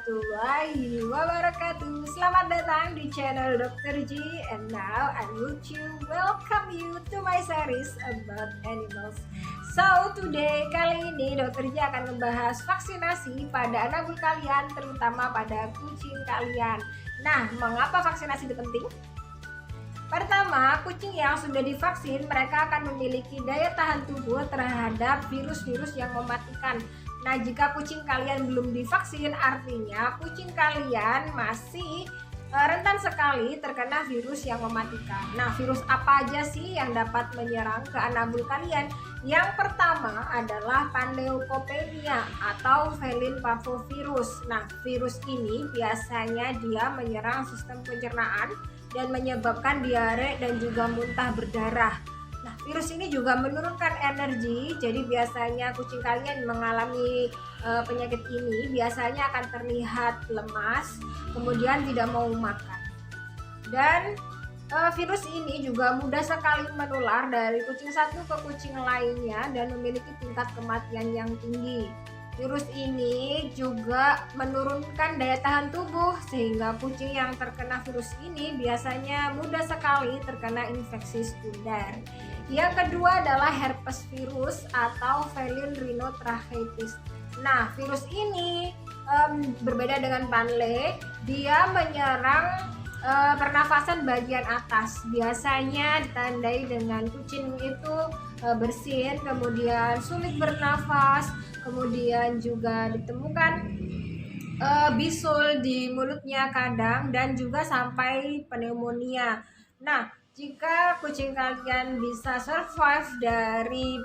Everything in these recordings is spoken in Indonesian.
warahmatullahi wabarakatuh. Selamat datang di channel Dr. G, and now I would welcome you to my series about animals. So today, kali ini Dr. G akan membahas vaksinasi pada anak kalian, terutama pada kucing kalian. Nah, mengapa vaksinasi itu penting? Pertama, kucing yang sudah divaksin mereka akan memiliki daya tahan tubuh terhadap virus-virus yang mematikan. Nah, jika kucing kalian belum divaksin, artinya kucing kalian masih rentan sekali terkena virus yang mematikan. Nah, virus apa aja sih yang dapat menyerang ke anabul kalian? Yang pertama adalah Panleukopenia atau felin parvovirus. Nah, virus ini biasanya dia menyerang sistem pencernaan dan menyebabkan diare dan juga muntah berdarah. Nah, virus ini juga menurunkan energi, jadi biasanya kucing kalian mengalami penyakit ini biasanya akan terlihat lemas, kemudian tidak mau makan. Dan virus ini juga mudah sekali menular dari kucing satu ke kucing lainnya dan memiliki tingkat kematian yang tinggi. Virus ini juga menurunkan daya tahan tubuh sehingga kucing yang terkena virus ini biasanya mudah sekali terkena infeksi sekunder. Yang kedua adalah herpes virus atau felin rhinotracheitis. Nah, virus ini berbeda dengan Panle, dia menyerang pernafasan bagian atas. Biasanya ditandai dengan kucing itu bersin, kemudian sulit bernafas, kemudian juga ditemukan bisul di mulutnya kadang, dan juga sampai pneumonia. Nah, jika kucing kalian bisa survive dari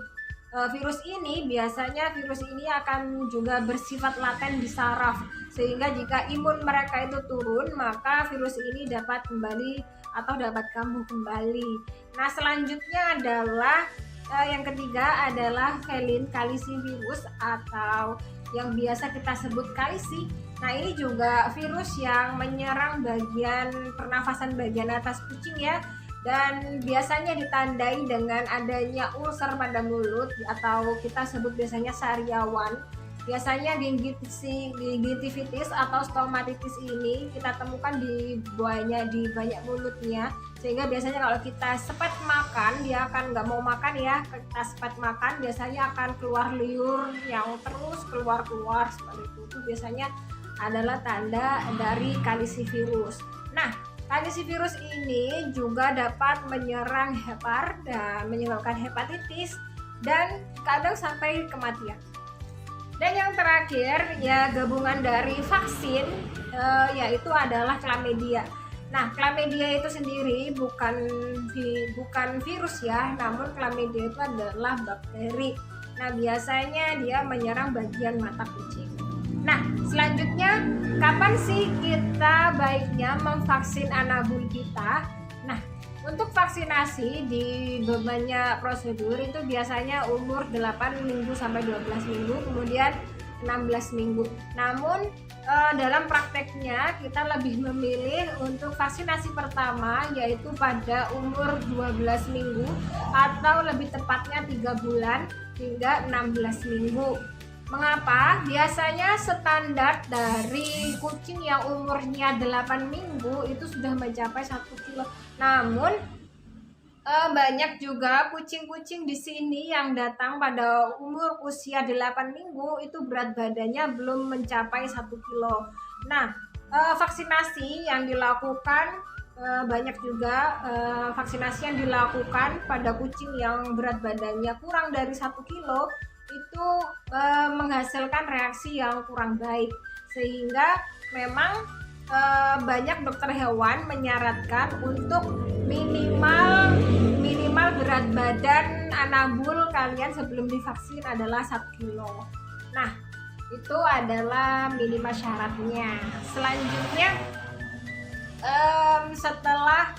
virus ini, biasanya virus ini akan juga bersifat laten di saraf, sehingga jika imun mereka itu turun, maka virus ini dapat kembali atau dapat kambuh kembali. Nah, selanjutnya adalah yang ketiga adalah felin calicivirus atau yang biasa kita sebut kalisi. Nah, ini juga virus yang menyerang bagian pernafasan bagian atas kucing ya, dan biasanya ditandai dengan adanya ulcer pada mulut atau kita sebut biasanya sariawan. Biasanya gingivitis atau stomatitis ini kita temukan di banyak mulutnya, sehingga biasanya kalau kita sepet makan, dia akan nggak mau makan ya. Kita sepet makan biasanya akan keluar liur yang terus keluar seperti itu biasanya adalah tanda dari kalisivirus. Nah, kalisivirus ini juga dapat menyerang hepar dan menyebabkan hepatitis dan kadang sampai kematian. Dan yang terakhir ya gabungan dari vaksin yaitu adalah chlamydia. Nah, chlamydia itu sendiri bukan virus ya, namun chlamydia itu adalah bakteri. Nah, biasanya dia menyerang bagian mata kucing. Nah, selanjutnya kapan sih kita baiknya memvaksin anabul kita? Nah, untuk vaksinasi di banyak prosedur itu biasanya umur 8 minggu sampai 12 minggu, kemudian 16 minggu. Namun dalam prakteknya kita lebih memilih untuk vaksinasi pertama yaitu pada umur 12 minggu atau lebih tepatnya 3 bulan hingga 16 minggu. Mengapa? Biasanya standar dari kucing yang umurnya 8 minggu itu sudah mencapai 1 kilo. Namun banyak juga kucing-kucing di sini yang datang pada umur usia 8 minggu itu berat badannya belum mencapai 1 kilo. Nah, vaksinasi yang dilakukan banyak juga vaksinasi yang dilakukan pada kucing yang berat badannya kurang dari 1 kilo itu menghasilkan reaksi yang kurang baik, sehingga memang banyak dokter hewan menyarankan untuk minimal berat badan anabul kalian sebelum divaksin adalah 1 kilo. Nah, itu adalah minimal syaratnya. Selanjutnya setelah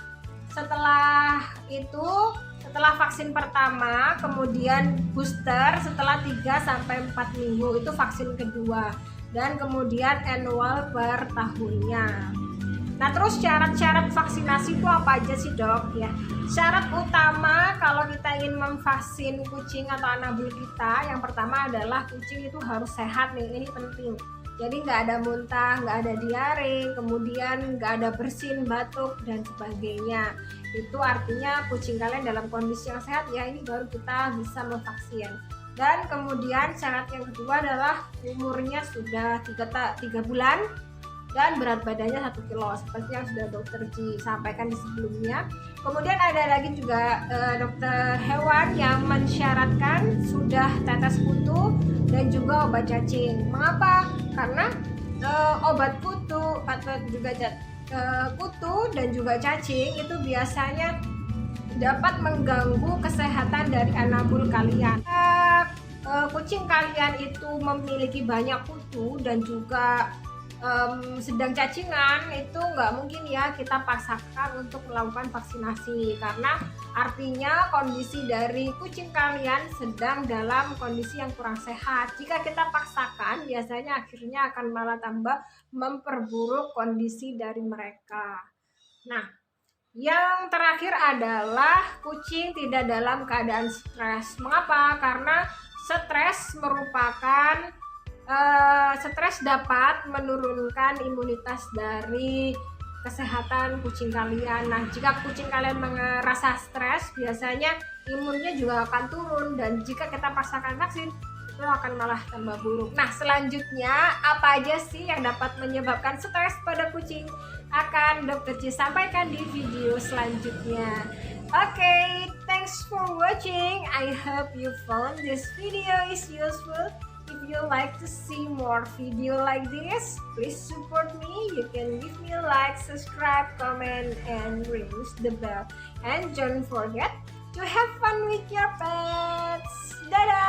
vaksin pertama, kemudian booster setelah 3-4 minggu itu vaksin kedua, dan kemudian annual per tahunnya. Nah, terus syarat-syarat vaksinasi itu apa aja sih dok ya? Syarat utama kalau kita ingin memvaksin kucing atau anabul kita, yang pertama adalah kucing itu harus sehat nih, ini penting. Jadi nggak ada muntah, nggak ada diare, kemudian nggak ada bersin, batuk, dan sebagainya. Itu artinya kucing kalian dalam kondisi yang sehat ya, ini baru kita bisa memvaksin. Dan kemudian syarat yang kedua adalah umurnya sudah 3 bulan dan berat badannya 1 kilo seperti yang sudah dokter Ji sampaikan di sebelumnya. Kemudian ada lagi juga dokter hewan yang mensyaratkan sudah tetes kutu dan juga obat cacing. Mengapa? Karena obat kutu atau juga kutu dan juga cacing itu biasanya dapat mengganggu kesehatan dari anabul kalian. Kucing kalian itu memiliki banyak kutu dan juga sedang cacingan, itu nggak mungkin ya kita paksakan untuk melakukan vaksinasi, karena artinya kondisi dari kucing kalian sedang dalam kondisi yang kurang sehat. Jika kita paksakan, biasanya akhirnya akan malah tambah memperburuk kondisi dari mereka. Nah, yang terakhir adalah kucing tidak dalam keadaan stres. Mengapa? Karena stres merupakan stres dapat menurunkan imunitas dari kesehatan kucing kalian. Nah, jika kucing kalian merasa stres, biasanya imunnya juga akan turun, dan jika kita paksakan vaksin, itu akan malah tambah buruk. Nah, selanjutnya apa aja sih yang dapat menyebabkan stres pada kucing? Akan Dr. Ji sampaikan di video selanjutnya. Okay, thanks for watching. I hope you found this video is useful. If you like to see more video like this, please support me. You can give me a like, subscribe, comment, and ring the bell. And don't forget to have fun with your pets. Dadah!